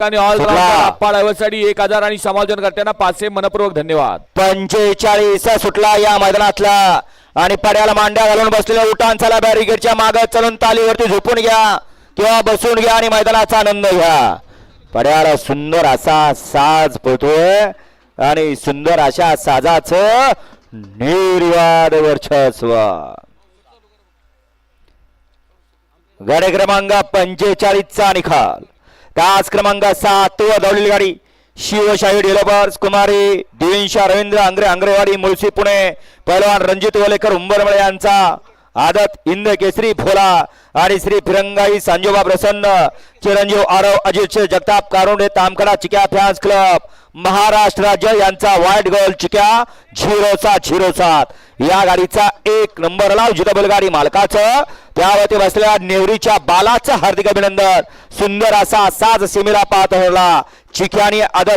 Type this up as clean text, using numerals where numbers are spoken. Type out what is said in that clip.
आणि ऑलराऊंडर 1000 आणि समालोचन करताना 500 मनपूर्वक धन्यवाद. 45 सुटला या मैदानातला आणि पड्याला मांड्या घालून बसलेल्या उठांचाला बॅरिकेडच्या मागे चलून तालीवरती झोपून घ्या किंवा बसून घ्या आणि मैदानाचा आनंद घ्या. पड्याला सुंदर असा साज पळतोय आणि सुंदर अशा साजाचं निर्वाद वर्चस्व. गाडी क्रमांक 45 चा निकाल. तास क्रमांक 7 व धावलेली गाडी शिवशाही डेव्हलपर्स कुमारी दिविंशा रवींद्र आंग्रेवाडी मुळशी पुणे. पहिलवान रणजित वलेकर उंबरमळे यांचा आदत हिंद केसरी भोला आणि श्री फिरंगाई सांजोबा प्रसन्न चिरंजीव आरव अजित जगताप कारुंडे तामकडा चिक्या फॅन्स क्लब महाराष्ट्र राज्य यांचा वाईट गोल चिक्या 0707. या गाडीचा 1 नंबर लाव जिथं बैलगाडी मालकाचं त्यावरती बसलेल्या नेवरीच्या बालाचं हार्दिक अभिनंदन. सुंदर असा साज सीमेला पाहत हरला चिक्याने आदत